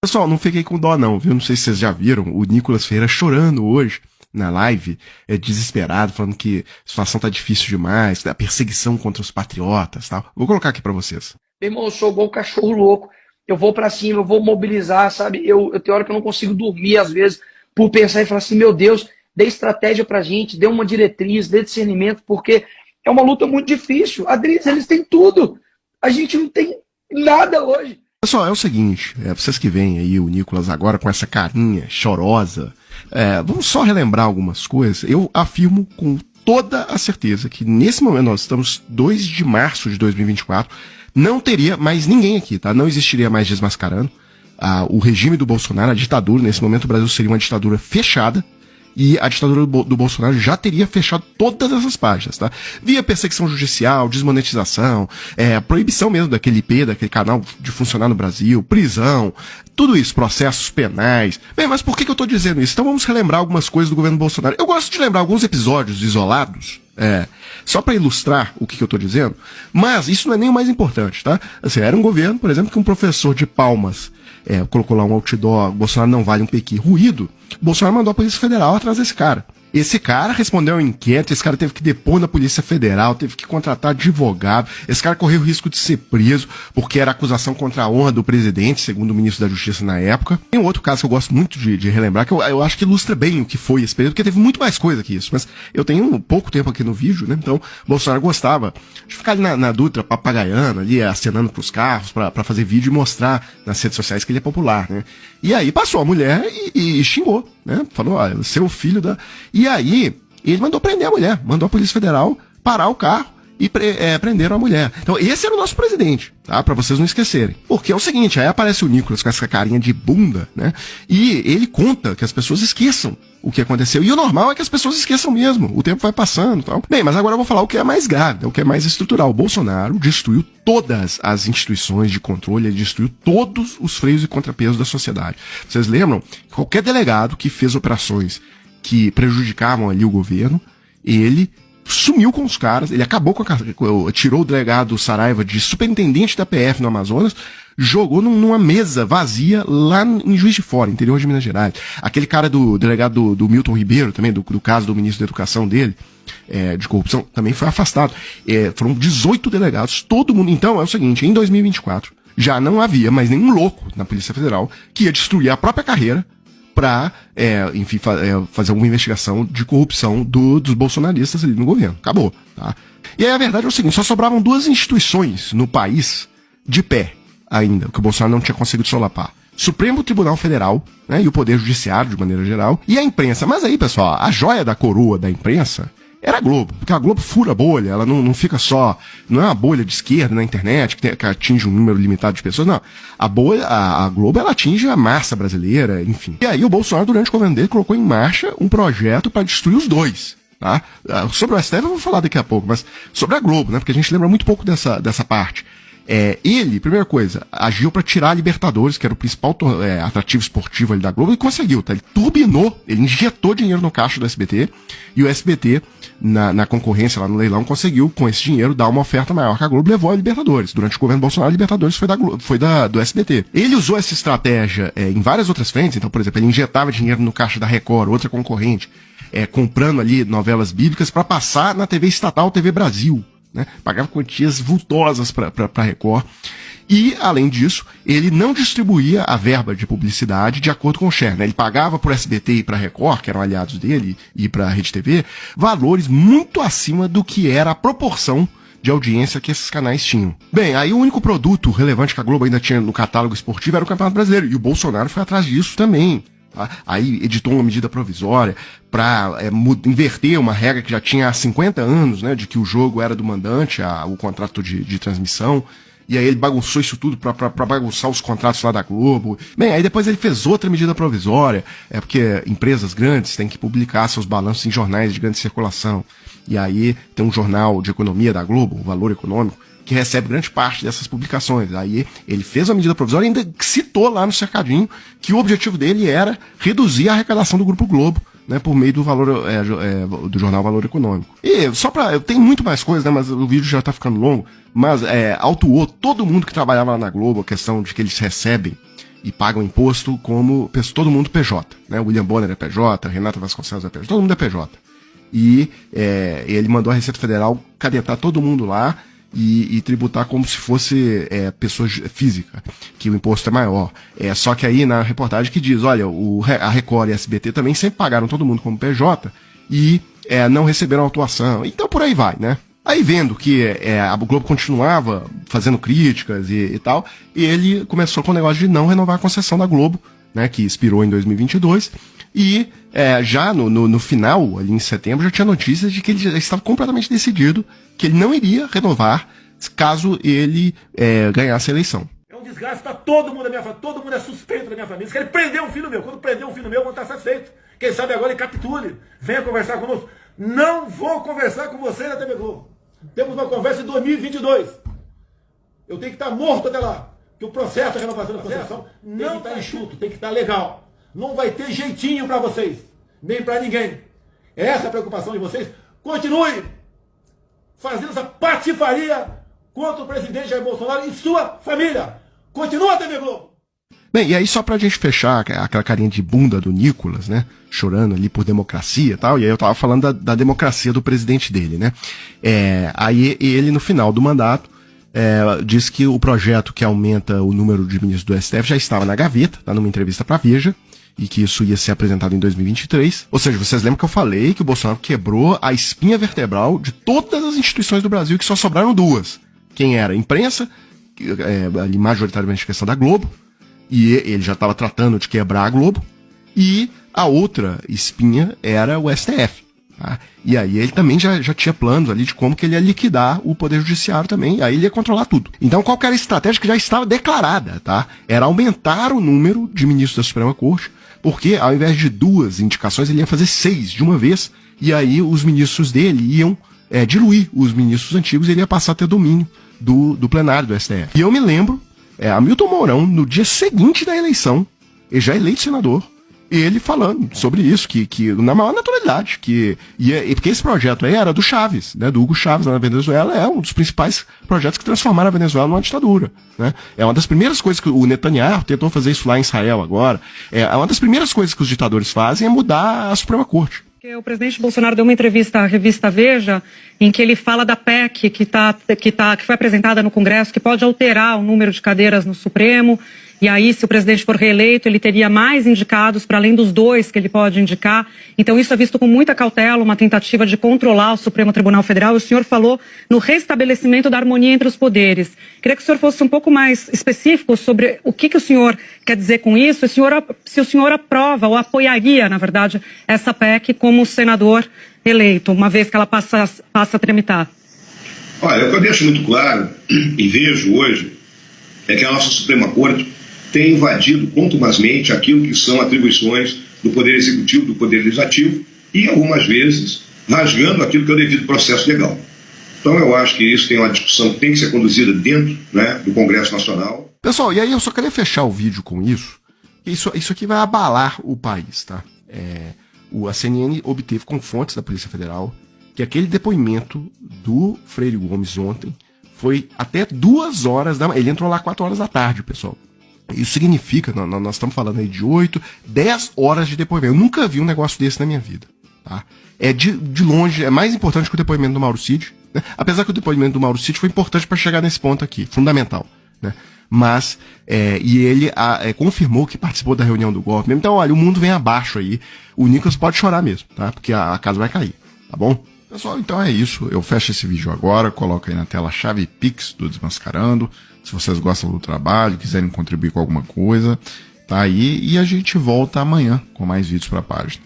Pessoal, não fiquei com dó não, viu? Não sei se vocês já viram o Nicolas Ferreira chorando hoje na live, desesperado, falando que a situação tá difícil demais, a perseguição contra os patriotas e tal. Vou colocar aqui pra vocês. Meu irmão, eu sou igual um cachorro louco. Eu vou pra cima, eu vou mobilizar, sabe? Eu tenho hora que eu não consigo dormir, às vezes, por pensar e falar assim, meu Deus, dê estratégia pra gente, dê uma diretriz, dê discernimento, porque é uma luta muito difícil. Adriles, eles têm tudo. A gente não tem nada hoje. Pessoal, é o seguinte, vocês que veem aí o Nicolas agora com essa carinha chorosa, vamos só relembrar algumas coisas. Eu afirmo com toda a certeza que nesse momento, nós estamos 2 de março de 2024, não teria mais ninguém aqui, tá? Não existiria mais Desmascarando. O regime do Bolsonaro, a ditadura, nesse momento o Brasil seria uma ditadura fechada, e a ditadura do Bolsonaro já teria fechado todas essas páginas, tá? Via perseguição judicial, desmonetização, proibição mesmo daquele IP, daquele canal de funcionar no Brasil, prisão, tudo isso, processos penais. Bem, mas por que eu tô dizendo isso? Então vamos relembrar algumas coisas do governo Bolsonaro. Eu gosto de lembrar alguns episódios isolados, só para ilustrar o que eu tô dizendo, mas isso não é nem o mais importante, tá? Assim, era um governo, por exemplo, que um professor de Palmas colocou lá um outdoor, Bolsonaro não vale um pequi, ruído. Bolsonaro mandou a Polícia Federal atrás desse cara. Esse cara respondeu ao inquérito, esse cara teve que depor na Polícia Federal, teve que contratar advogado, esse cara correu o risco de ser preso, porque era acusação contra a honra do presidente, segundo o ministro da Justiça na época. Tem um outro caso que eu gosto muito de relembrar, que eu acho que ilustra bem o que foi esse período, porque teve muito mais coisa que isso, mas eu tenho pouco tempo aqui no vídeo, né, então Bolsonaro gostava de ficar ali na Dutra, papagaiando ali, acenando pros carros, pra fazer vídeo e mostrar nas redes sociais que ele é popular, né. E aí passou a mulher e xingou, né, falou, olha, seu filho da... E aí, ele mandou prender a mulher, mandou a Polícia Federal parar o carro e prenderam a mulher. Então, esse era o nosso presidente, tá? Pra vocês não esquecerem. Porque é o seguinte, aí aparece o Nicolas com essa carinha de bunda, né? E ele conta que as pessoas esqueçam o que aconteceu. E o normal é que as pessoas esqueçam mesmo. O tempo vai passando e tal. Bem, mas agora eu vou falar o que é mais grave, o que é mais estrutural. O Bolsonaro destruiu todas as instituições de controle, ele destruiu todos os freios e contrapesos da sociedade. Vocês lembram? Qualquer delegado que fez operações que prejudicavam ali o governo, ele sumiu com os caras, ele acabou com tirou o delegado Saraiva de superintendente da PF no Amazonas, jogou numa mesa vazia lá em Juiz de Fora, interior de Minas Gerais. Aquele cara do delegado do Milton Ribeiro, também, do caso do ministro da Educação dele, de corrupção, também foi afastado. Foram 18 delegados, todo mundo. Então, é o seguinte, em 2024, já não havia mais nenhum louco na Polícia Federal que ia destruir a própria carreira para, enfim, fazer uma investigação de corrupção dos bolsonaristas ali no governo. Acabou, tá? E aí a verdade é o seguinte, só sobravam 2 instituições no país de pé ainda, que o Bolsonaro não tinha conseguido solapar. Supremo Tribunal Federal, né, e o Poder Judiciário, de maneira geral, e a imprensa. Mas aí, pessoal, a joia da coroa da imprensa era a Globo, porque a Globo fura a bolha, ela não fica só, não é uma bolha de esquerda na internet que atinge um número limitado de pessoas, não. A Globo, ela atinge a massa brasileira, enfim. E aí o Bolsonaro, durante o governo dele, colocou em marcha um projeto para destruir os dois, tá? Sobre o STF eu vou falar daqui a pouco, mas sobre a Globo, né, porque a gente lembra muito pouco dessa parte. Ele, primeira coisa, agiu para tirar a Libertadores, que era o principal atrativo esportivo ali da Globo, e conseguiu, tá? Ele turbinou, ele injetou dinheiro no caixa do SBT, e o SBT, na concorrência lá no leilão, conseguiu, com esse dinheiro, dar uma oferta maior que a Globo, levou a Libertadores. Durante o governo Bolsonaro, a Libertadores foi do SBT. Ele usou essa estratégia em várias outras frentes, então, por exemplo, ele injetava dinheiro no caixa da Record, outra concorrente, comprando ali novelas bíblicas para passar na TV estatal, TV Brasil, né? Pagava quantias vultosas para Record. E, além disso, ele não distribuía a verba de publicidade de acordo com o share, né? Ele pagava para o SBT e para a Record, que eram aliados dele, e para a Rede TV, valores muito acima do que era a proporção de audiência que esses canais tinham. Bem, aí o único produto relevante que a Globo ainda tinha no catálogo esportivo era o Campeonato Brasileiro, e o Bolsonaro foi atrás disso também. Aí editou uma medida provisória para inverter uma regra que já tinha há 50 anos, né, de que o jogo era do mandante, o contrato de transmissão, e aí ele bagunçou isso tudo para bagunçar os contratos lá da Globo. Bem, aí depois ele fez outra medida provisória, porque empresas grandes têm que publicar seus balanços em jornais de grande circulação, e aí tem um jornal de economia da Globo, o Valor Econômico, que recebe grande parte dessas publicações. Aí ele fez uma medida provisória e ainda citou lá no cercadinho que o objetivo dele era reduzir a arrecadação do Grupo Globo, né, por meio do do jornal Valor Econômico. E só tem muito mais coisa, né, mas o vídeo já tá ficando longo, mas autuou todo mundo que trabalhava lá na Globo, a questão de que eles recebem e pagam imposto como todo mundo PJ, né? O William Bonner é PJ, Renata Vasconcelos é PJ, todo mundo é PJ. E ele mandou a Receita Federal cadetar todo mundo lá e tributar como se fosse pessoa física, que o imposto é maior. Só que aí na reportagem que diz, olha, a Record e a SBT também sempre pagaram todo mundo como PJ e não receberam autuação. Então por aí vai, né? Aí vendo que a Globo continuava fazendo críticas e tal, ele começou com o negócio de não renovar a concessão da Globo, né, que expirou em 2022, e já no final, ali em setembro, já tinha notícias de que ele já estava completamente decidido que ele não iria renovar caso ele ganhasse a eleição. É um desgaste para todo mundo da minha família, todo mundo é suspeito da minha família. Eles querem prender um filho meu. Quando prender um filho meu, vão estar satisfeitos. Quem sabe agora ele capture, venha conversar conosco. Não vou conversar com você na TV Globo. Temos uma conversa em 2022. Eu tenho que estar morto até lá. Que o processo da renovação da concessão tem que estar enxuto, tem que estar legal. Não vai ter jeitinho para vocês, nem para ninguém. Essa é a preocupação de vocês. Continue fazendo essa patifaria contra o presidente Jair Bolsonaro e sua família. Continua, TV Globo. Bem, e aí só pra gente fechar aquela carinha de bunda do Nicolas, né, chorando ali por democracia e tal, e aí eu tava falando da democracia do presidente dele, né, aí ele no final do mandato disse que o projeto que aumenta o número de ministros do STF já estava na gaveta, tá numa entrevista pra Veja, e que isso ia ser apresentado em 2023, ou seja, vocês lembram que eu falei que o Bolsonaro quebrou a espinha vertebral de todas as instituições do Brasil, que só sobraram duas, quem era? A imprensa, ali majoritariamente a questão da Globo, e ele já estava tratando de quebrar a Globo, e a outra espinha era o STF. Tá? E aí ele também já tinha planos ali de como que ele ia liquidar o Poder Judiciário também, e aí ele ia controlar tudo. Então qual que era a estratégia que já estava declarada? Tá? Era aumentar o número de ministros da Suprema Corte, porque ao invés de 2 indicações, ele ia fazer 6 de uma vez, e aí os ministros dele iam diluir os ministros antigos, e ele ia passar a ter domínio do plenário do STF. E eu me lembro, Hamilton Mourão, no dia seguinte da eleição, ele já eleito senador, ele falando sobre isso, que na maior naturalidade, porque esse projeto aí era do Chaves, né, do Hugo Chávez lá na Venezuela, é um dos principais projetos que transformaram a Venezuela numa ditadura, né, é uma das primeiras coisas que o Netanyahu tentou fazer isso lá em Israel agora, é uma das primeiras coisas que os ditadores fazem é mudar a Suprema Corte. O presidente Bolsonaro deu uma entrevista à revista Veja, em que ele fala da PEC que foi apresentada no Congresso, que pode alterar o número de cadeiras no Supremo, e aí, se o presidente for reeleito, ele teria mais indicados, para além dos 2 que ele pode indicar. Então, isso é visto com muita cautela, uma tentativa de controlar o Supremo Tribunal Federal. O senhor falou no restabelecimento da harmonia entre os poderes. Queria que o senhor fosse um pouco mais específico sobre o que o senhor quer dizer com isso, se o senhor aprova ou apoiaria, na verdade, essa PEC como senador eleito, uma vez que ela passa a tramitar. Olha, o que eu deixo muito claro e vejo hoje é que a nossa Suprema Corte tem invadido contumazmente aquilo que são atribuições do Poder Executivo, do Poder Legislativo, e algumas vezes rasgando aquilo que é o devido processo legal. Então eu acho que isso tem uma discussão que tem que ser conduzida dentro, né, do Congresso Nacional. Pessoal, e aí eu só queria fechar o vídeo com isso. Isso aqui vai abalar o país, tá? A CNN obteve com fontes da Polícia Federal que aquele depoimento do Freire Gomes ontem foi até 2 horas da manhã. Ele entrou lá 4 horas da tarde, pessoal. Isso significa, nós estamos falando aí de 8, 10 horas de depoimento. Eu nunca vi um negócio desse na minha vida. Tá? De longe, é mais importante que o depoimento do Mauro Cid. Né? Apesar que o depoimento do Mauro Cid foi importante para chegar nesse ponto aqui, fundamental. Né? Mas, e ele confirmou que participou da reunião do golpe. Então, olha, o mundo vem abaixo aí. O Nicolas pode chorar mesmo, tá? Porque a casa vai cair, tá bom? Pessoal, então é isso. Eu fecho esse vídeo agora, coloco aí na tela a chave Pix do Desmascarando. Se vocês gostam do trabalho, quiserem contribuir com alguma coisa, tá aí. E a gente volta amanhã com mais vídeos para a página.